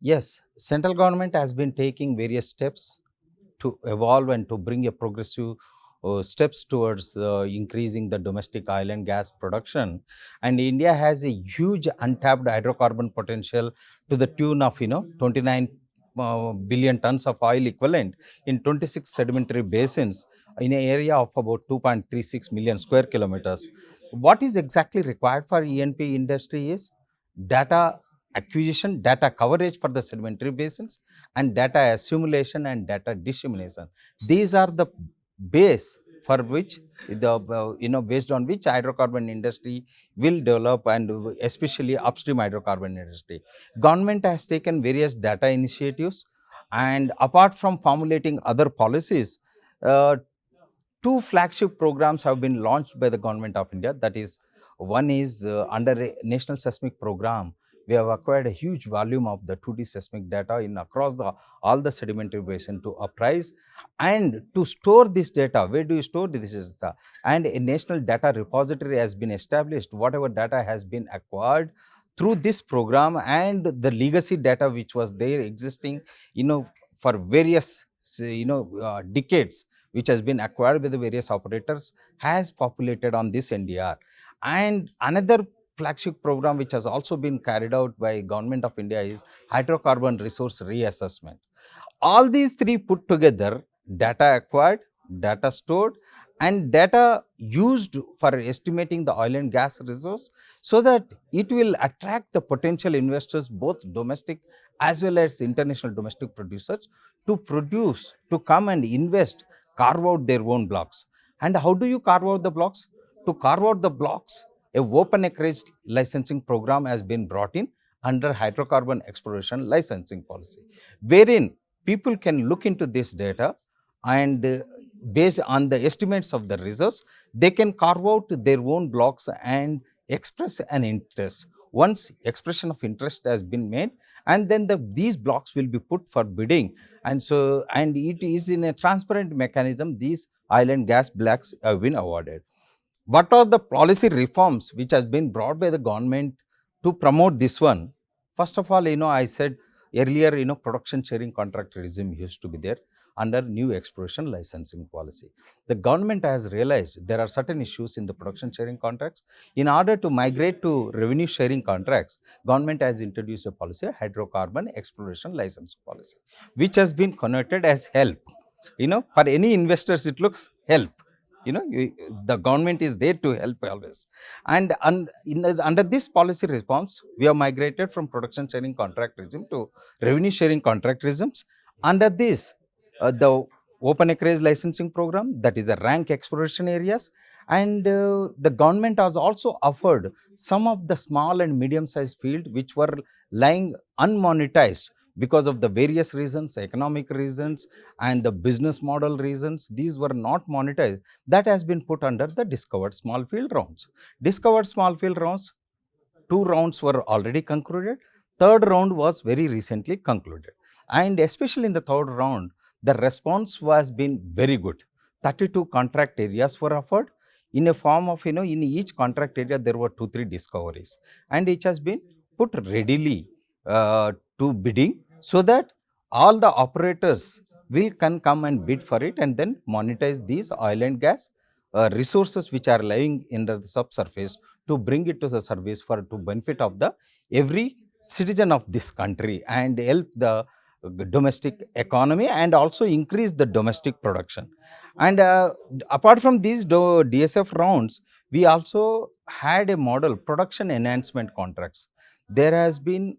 Yes, central government has been taking various steps to evolve and to bring a progressive steps towards increasing the domestic oil and gas production. And India has a huge untapped hydrocarbon potential to the tune of 29 billion tons of oil equivalent in 26 sedimentary basins in an area of about 2.36 million square kilometers. What is exactly required for E&P industry is data acquisition, data coverage for the sedimentary basins, and data assimilation and data dissemination. These are the base for which the based on which hydrocarbon industry will develop, and especially upstream hydrocarbon industry. Government has taken various data initiatives, and apart from formulating other policies, uh, two flagship programs have been launched by the government of India. That is, one is under a national seismic program. We have acquired a huge volume of the 2D seismic data in across the all the sedimentary basin to appraise and to store this data. Where do you store this data? And a national data repository has been established. Whatever data has been acquired through this program and the legacy data which was there existing, for various decades, which has been acquired by the various operators, has populated on this NDR. And another flagship program which has also been carried out by government of India is hydrocarbon resource reassessment. All these three put together, data acquired, data stored, and data used for estimating the oil and gas resource, so that it will attract the potential investors, both domestic as well as international domestic producers, to come and invest, carve out their own blocks. And how do you carve out the blocks? To carve out the blocks, a open acreage licensing program has been brought in under hydrocarbon exploration licensing policy, wherein people can look into this data, and based on the estimates of the reserves, they can carve out their own blocks and express an interest. Once expression of interest has been made, and then these blocks will be put for bidding, and it is in a transparent mechanism these oil and gas blocks have been awarded. What are the policy reforms which has been brought by the government to promote this one? First of all, I said earlier, production sharing contract regime used to be there under new exploration licensing policy. The government has realized there are certain issues in the production sharing contracts. In order to migrate to revenue sharing contracts, government has introduced a policy, hydrocarbon exploration license policy, which has been connoted as help. For any investors, it looks help. The government is there to help always. And under this policy reforms, we have migrated from production sharing contract regime to revenue sharing contract regimes. Under this, the open acreage licensing program, that is the rank exploration areas, and the government has also offered some of the small and medium sized field which were lying unmonetized because of the various reasons, economic reasons and the business model reasons. These were not monetized. That has been put under the discovered small field rounds. Discovered small field rounds, two rounds were already concluded. Third round was very recently concluded. And especially in the third round, the response was been very good. 32 contract areas were offered in a form of, in each contract area, there were 2-3 discoveries. And it has been put readily to bidding, so that all the operators can come and bid for it and then monetize these oil and gas resources which are lying under the subsurface, to bring it to the surface for to benefit of the every citizen of this country, and help the domestic economy and also increase the domestic production. And apart from these DSF rounds, we also had a model production enhancement contracts. There has been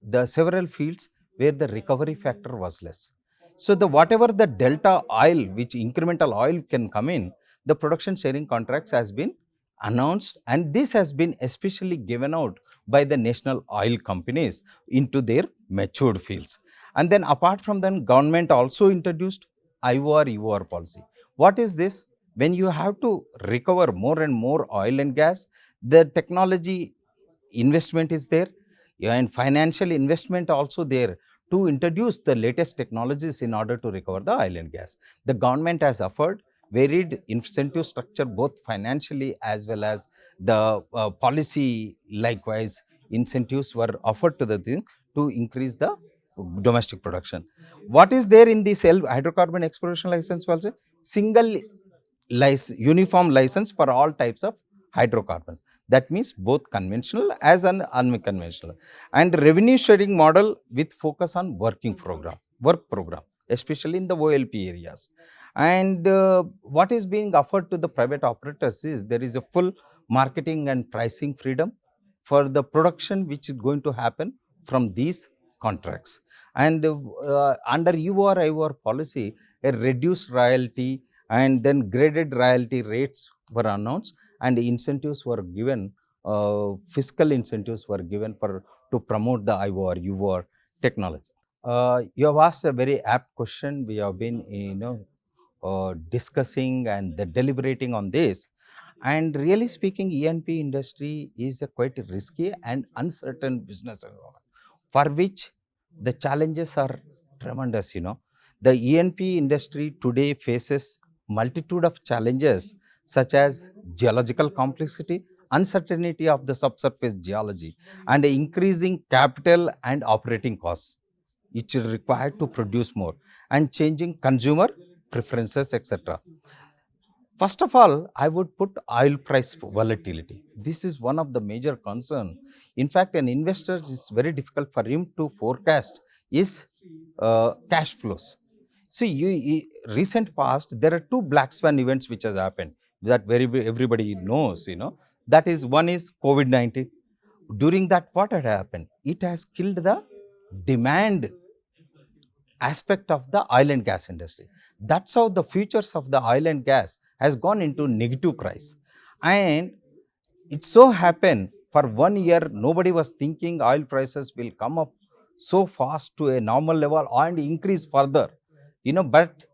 the several fields where the recovery factor was less. So the whatever the delta oil, which incremental oil can come in, the production sharing contracts has been announced, and this has been especially given out by the national oil companies into their matured fields. And then apart from that, government also introduced IOR EOR policy. What is this? When you have to recover more and more oil and gas, the technology investment is there, and financial investment also there to introduce the latest technologies in order to recover the oil and gas. The government has offered varied incentive structure, both financially as well as the policy. Likewise, incentives were offered to the thing to increase the domestic production. What is there in this hydrocarbon exploration license also? Single uniform license for all types of hydrocarbon. That means both conventional as an unconventional, and revenue sharing model with focus on work program, especially in the OLP areas. And what is being offered to the private operators is there is a full marketing and pricing freedom for the production which is going to happen from these contracts. And under UR policy, a reduced royalty and then graded royalty rates were announced, and incentives were given, fiscal incentives were given for to promote the IOR UR technology. You have asked a very apt question. We have been discussing and deliberating on this. And really speaking, E&P industry is a quite risky and uncertain business environment, for which the challenges are tremendous. The E&P industry today faces multitude of challenges such as geological complexity, uncertainty of the subsurface geology, and increasing capital and operating costs which is required to produce more, and changing consumer preferences, etc. First of all, I would put oil price volatility. This is one of the major concern. In fact, an investor is very difficult for him to forecast is cash flows. See, recent past there are two black swan events which has happened that everybody knows. That is, one is COVID-19. During that, what had happened? It has killed the demand aspect of the oil and gas industry. That's how the futures of the oil and gas has gone into negative price. And it so happened for 1 year, nobody was thinking oil prices will come up so fast to a normal level and increase further. But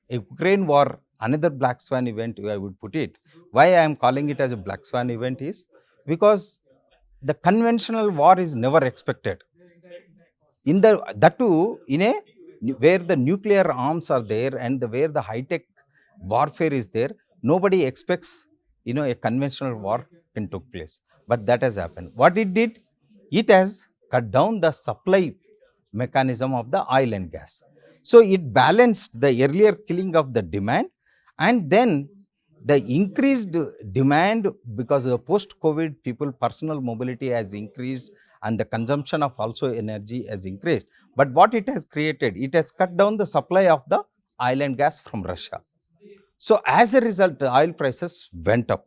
Ukraine war, another black swan event, I would put it. Why I am calling it as a black swan event is because the conventional war is never expected. In the that too in a where the nuclear arms are there and where the high tech warfare is there, nobody expects a conventional war can took place, but that has happened. What it did, it has cut down the supply mechanism of the oil and gas. So it balanced the earlier killing of the demand, and then the increased demand because of the post COVID people personal mobility has increased and the consumption of also energy has increased. But what it has created, it has cut down the supply of the oil and gas from Russia. So as a result, the oil prices went up.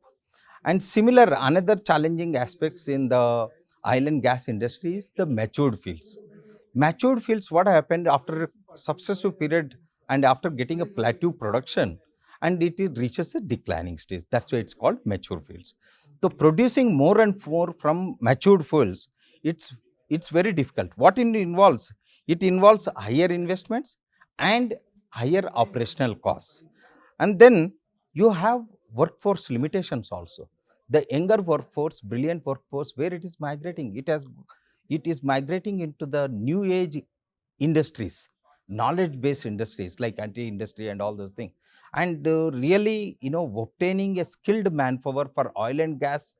And similar, another challenging aspects in the oil and gas industry is the matured fields. Matured fields, what happened after a successive period and after getting a plateau production, and reaches a declining stage. That's why it's called mature fields. So producing more and more from matured fields, it's very difficult. What it involves? It involves higher investments and higher operational costs. And then you have workforce limitations also. The younger workforce, brilliant workforce, where it is migrating, it is migrating into the new age industries, knowledge based industries like IT industry and all those things. And really, obtaining a skilled manpower for oil and gas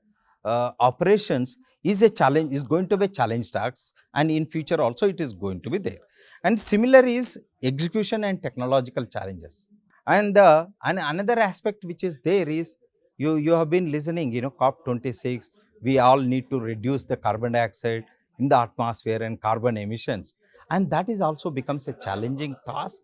operations is a challenge, is going to be a challenge task, and in future also it is going to be there. And similar is execution and technological challenges. And another aspect which is there is, you have been listening, COP26, we all need to reduce the carbon dioxide in the atmosphere and carbon emissions, and that is also becomes a challenging task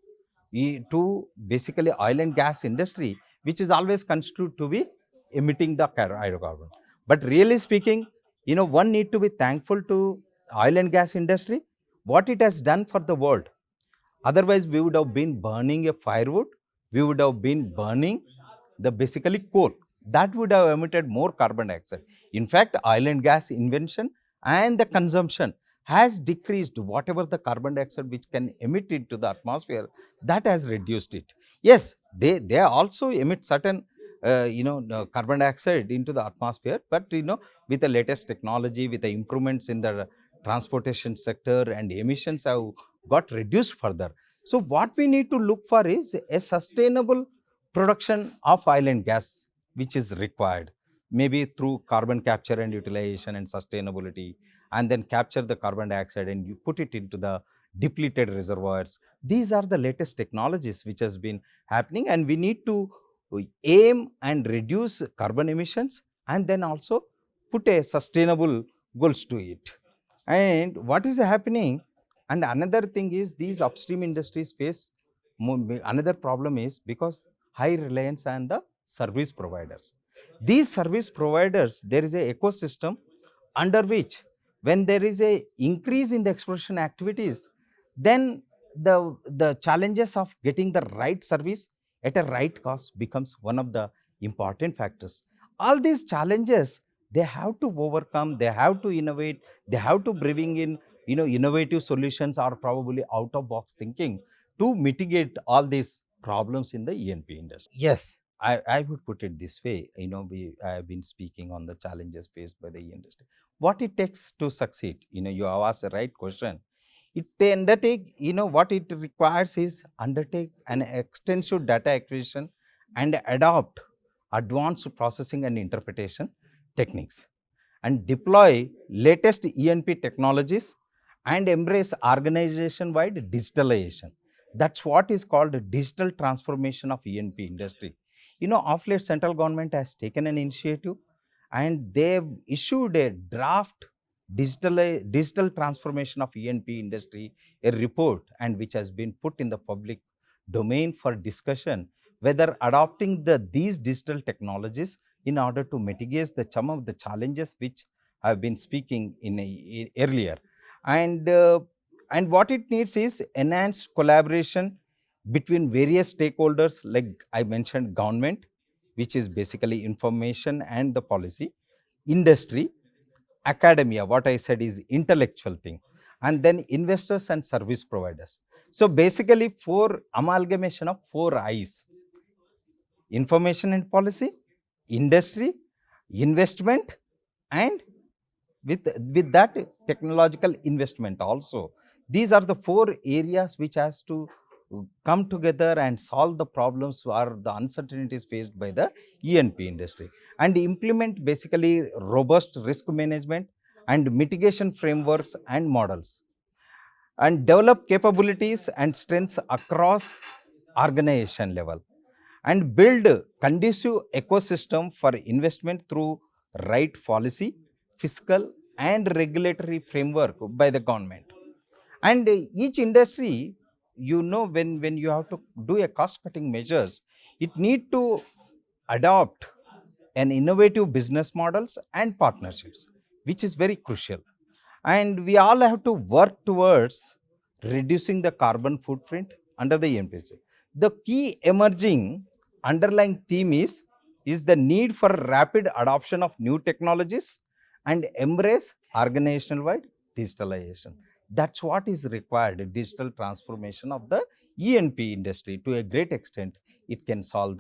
to basically oil and gas industry, which is always constituted to be emitting the hydrocarbon. But really speaking, one need to be thankful to oil and gas industry, what it has done for the world. Otherwise, we would have been burning a firewood, we would have been burning the basically coal. That would have emitted more carbon dioxide. In fact, oil and gas invention and the consumption has decreased whatever the carbon dioxide which can emit into the atmosphere, that has reduced it. Yes, they also emit certain carbon dioxide into the atmosphere, but with the latest technology, with the improvements in the transportation sector, and emissions have got reduced further. So what we need to look for is a sustainable production of oil and gas, which is required, maybe through carbon capture and utilization and sustainability, and then capture the carbon dioxide and you put it into the depleted reservoirs. These are the latest technologies which has been happening, and we need to aim and reduce carbon emissions, and then also put a sustainable goals to it. And what is happening, and another thing is, these upstream industries face another problem is because high reliance on the service providers. These service providers, there is a ecosystem under which, when there is a increase in the exploration activities, then the challenges of getting the right service at a right cost becomes one of the important factors. All these challenges, they have to overcome, they have to innovate, they have to bring in innovative solutions, or probably out of box thinking, to mitigate all these problems in the E&P industry. Yes, I would put it this way. I have been speaking on the challenges faced by the industry. What it takes to succeed? You have asked the right question. What it requires is undertake an extensive data acquisition and adopt advanced processing and interpretation techniques, and deploy latest E&P technologies, and embrace organization-wide digitalization. That's what is called digital transformation of E&P industry. Of late, central government has taken an initiative, and they've issued a draft digital transformation of E&P industry, a report, and which has been put in the public domain for discussion, whether adopting these digital technologies in order to mitigate some of the challenges which I have been speaking earlier. And and what it needs is enhanced collaboration between various stakeholders, like I mentioned, government, which is basically information and the policy, industry, academia, what I said is intellectual thing, and then investors and service providers. So basically, four amalgamation of four I's: information and policy, industry, investment, and with that, technological investment also. These are the four areas which has to come together and solve the problems or the uncertainties faced by the E&P industry, and implement basically robust risk management and mitigation frameworks and models, and develop capabilities and strengths across organization level, and build conducive ecosystem for investment through right policy, fiscal, and regulatory framework by the government. And each industry, when you have to do a cost cutting measures, it need to adopt an innovative business models and partnerships, which is very crucial. And we all have to work towards reducing the carbon footprint under the MPC. The key emerging underlying theme is the need for rapid adoption of new technologies and embrace organizational wide digitalization. That's what is required. Digital transformation of the E&P industry, to a great extent, it can solve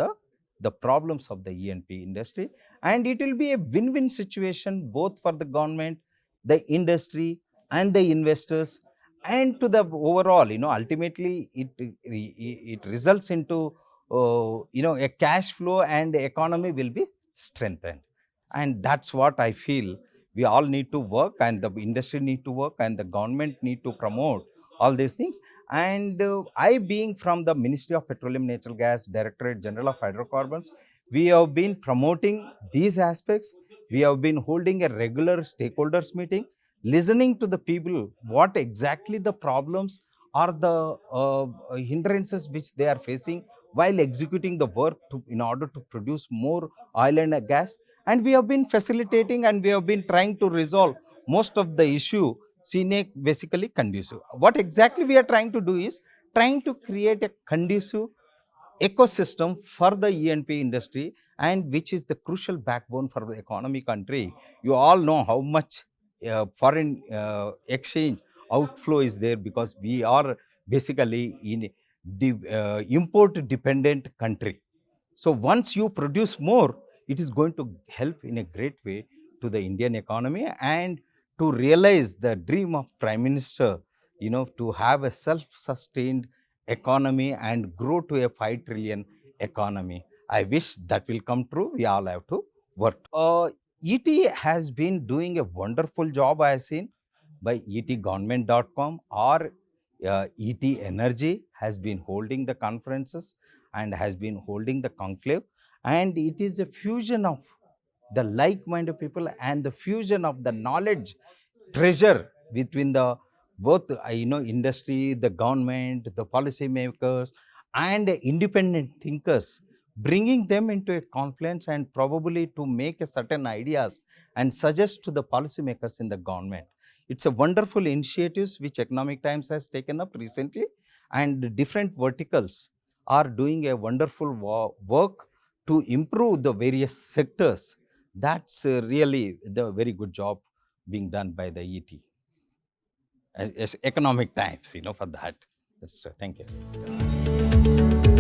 the problems of the E&P industry, and it will be a win-win situation both for the government, the industry, and the investors, and to the overall, ultimately it results into a cash flow, and the economy will be strengthened. And that's what I feel we all need to work, and the industry need to work, and the government need to promote all these things. And I, being from the Ministry of Petroleum Natural Gas, Directorate General of Hydrocarbons, we have been promoting these aspects. We have been holding a regular stakeholders meeting, listening to the people what exactly the problems or the hindrances which they are facing while executing the work in order to produce more oil and gas. And we have been facilitating, and we have been trying to resolve most of the issue scenic, basically conducive. What exactly we are trying to do is trying to create a conducive ecosystem for the E&P industry, and which is the crucial backbone for the economy country. You all know how much foreign exchange outflow is there, because we are basically in import dependent country. So once you produce more, it is going to help in a great way to the Indian economy, and to realize the dream of Prime Minister, to have a self-sustained economy and grow to a 5 trillion economy. I wish that will come true. We all have to work. ET has been doing a wonderful job, I have seen, by etgovernment.com or ET Energy has been holding the conferences and has been holding the conclave, and it is a fusion of the like-minded people and the fusion of the knowledge treasure between the both industry, the government, the policymakers, and independent thinkers, bringing them into a confluence and probably to make a certain ideas and suggest to the policymakers in the government. It's a wonderful initiatives which Economic Times has taken up recently, and different verticals are doing a wonderful work to improve the various sectors. That's really the very good job being done by the ET, as Economic Times, for that. That's thank you.